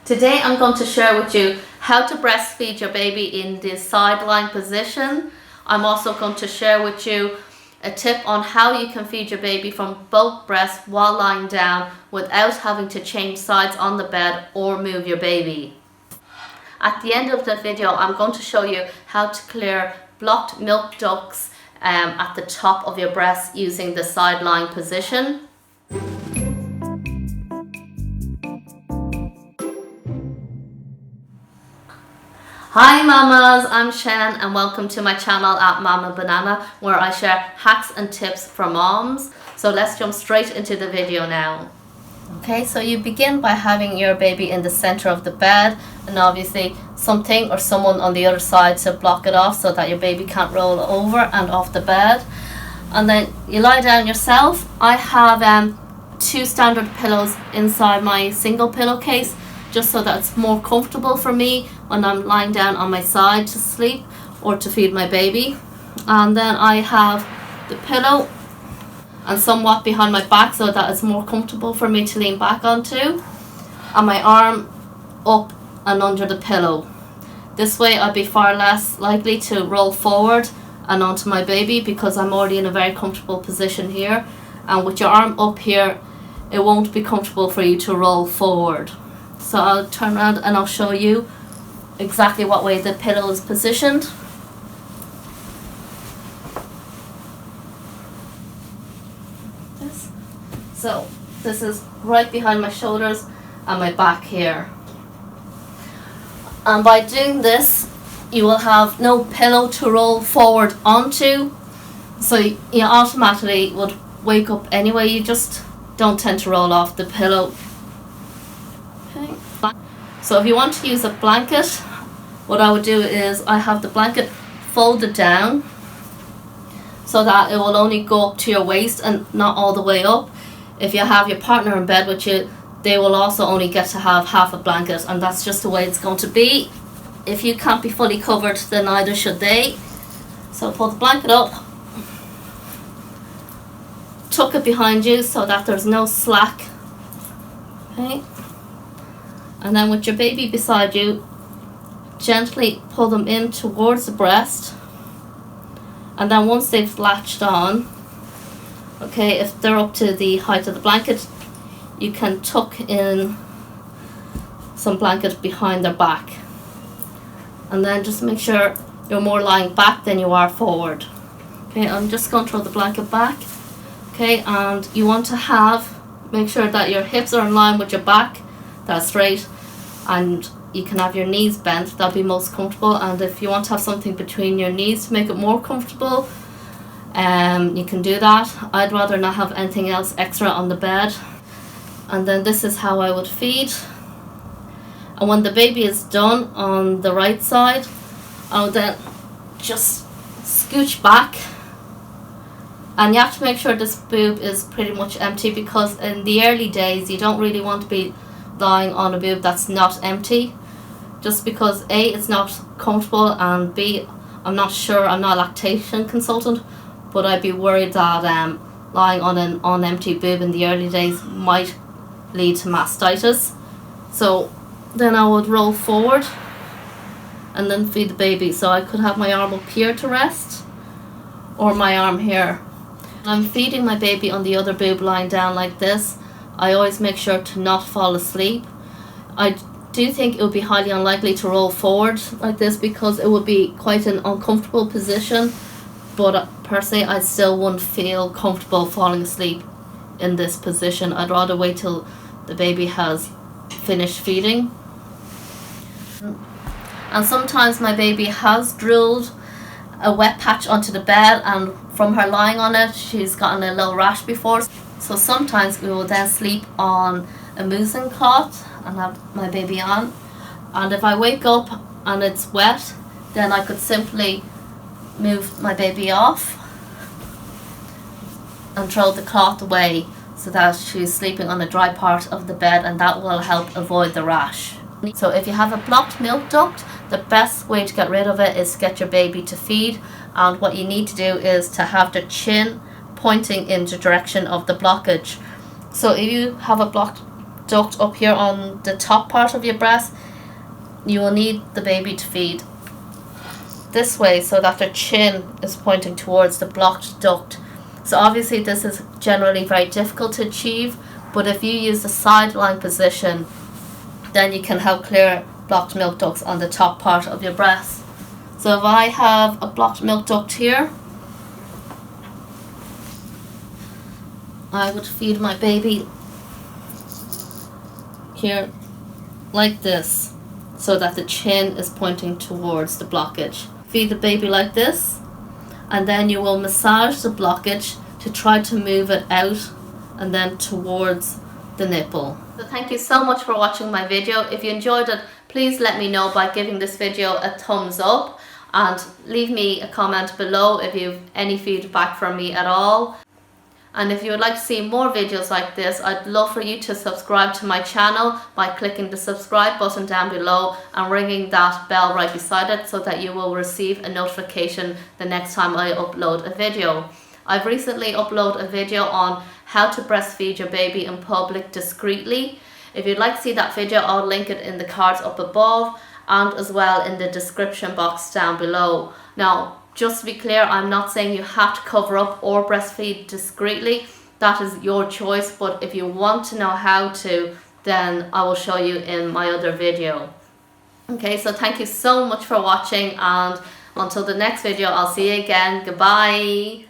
Today I'm going to share with you how to breastfeed your baby in the sideline position. I'm also going to share with you a tip on how you can feed your baby from both breasts while lying down without having to change sides on the bed or move your baby. At the end of the video, I'm going to show you how to clear blocked milk ducts at the top of your breast using the sideline position. Hi mamas, I'm Shen and welcome to my channel at Mama Banana, where I share hacks and tips for moms. So let's jump straight into the video now. Okay, so you begin by having your baby in the center of the bed, and obviously something or someone on the other side to block it off so that your baby can't roll over and off the bed. And then you lie down yourself. I have 2 standard pillows inside my single pillowcase, just so that it's more comfortable for me when I'm lying down on my side to sleep or to feed my baby. And then I have the pillow and somewhat behind my back so that it's more comfortable for me to lean back onto, and my arm up and under the pillow. This way I'd be far less likely to roll forward and onto my baby because I'm already in a very comfortable position here, and with your arm up here it won't be comfortable for you to roll forward. So I'll turn around and I'll show you exactly what way the pillow is positioned. So this is right behind my shoulders and my back here. And by doing this, you will have no pillow to roll forward onto. So you automatically would wake up anyway. You just don't tend to roll off the pillow. Okay. So if you want to use a blanket, what I would do is I have the blanket folded down so that it will only go up to your waist and not all the way up. If you have your partner in bed with you, they will also only get to have half a blanket, and that's just the way it's going to be. If you can't be fully covered, then neither should they. So pull the blanket up, tuck it behind you so that there's no slack. Okay. And then with your baby beside you, gently pull them in towards the breast. And then once they've latched on, okay, if they're up to the height of the blanket, you can tuck in some blanket behind their back. And then just make sure you're more lying back than you are forward. Okay, I'm just going to throw the blanket back. Okay, and you want to make sure that your hips are in line with your back, that's straight, and you can have your knees bent, that'll be most comfortable. And if you want to have something between your knees to make it more comfortable, you can do that. I'd rather not have anything else extra on the bed. And then this is how I would feed. And when the baby is done on the right side, I would then just scooch back. And you have to make sure this boob is pretty much empty, because in the early days you don't really want to be lying on a boob that's not empty, just because A, it's not comfortable, and B, I'm not sure, I'm not a lactation consultant, but I'd be worried that lying on an unempty boob in the early days might lead to mastitis. So then I would roll forward and then feed the baby. So I could have my arm up here to rest, or my arm here. When I'm feeding my baby on the other boob lying down like this, I always make sure to not fall asleep. I do think it would be highly unlikely to roll forward like this because it would be quite an uncomfortable position. But personally, I still wouldn't feel comfortable falling asleep in this position. I'd rather wait till the baby has finished feeding. And sometimes my baby has drooled a wet patch onto the bed, and from her lying on it, she's gotten a little rash before. So sometimes we will then sleep on a muslin cloth and have my baby on. And if I wake up and it's wet, then I could simply move my baby off and throw the cloth away so that she's sleeping on the dry part of the bed, and that will help avoid the rash. So if you have a blocked milk duct, the best way to get rid of it is to get your baby to feed, and what you need to do is to have the chin pointing in the direction of the blockage. So if you have a blocked duct up here on the top part of your breast, you will need the baby to feed this way so that their chin is pointing towards the blocked duct. So obviously this is generally very difficult to achieve, but if you use the sideline position, then you can help clear blocked milk ducts on the top part of your breast. So if I have a blocked milk duct here, I would feed my baby here like this so that the chin is pointing towards the blockage. Feed the baby like this, and then you will massage the blockage to try to move it out and then towards the nipple. So thank you so much for watching my video. If you enjoyed it, please let me know by giving this video a thumbs up, and leave me a comment below if you have any feedback from me at all. And if you would like to see more videos like this, I'd love for you to subscribe to my channel by clicking the subscribe button down below and ringing that bell right beside it so that you will receive a notification the next time I upload a video. I've recently uploaded a video on how to breastfeed your baby in public discreetly. If you'd like to see that video, I'll link it in the cards up above and as well in the description box down below. Now, just to be clear, I'm not saying you have to cover up or breastfeed discreetly. That is your choice, but if you want to know how to, then I will show you in my other video. Okay, so thank you so much for watching, and until the next video, I'll see you again. Goodbye.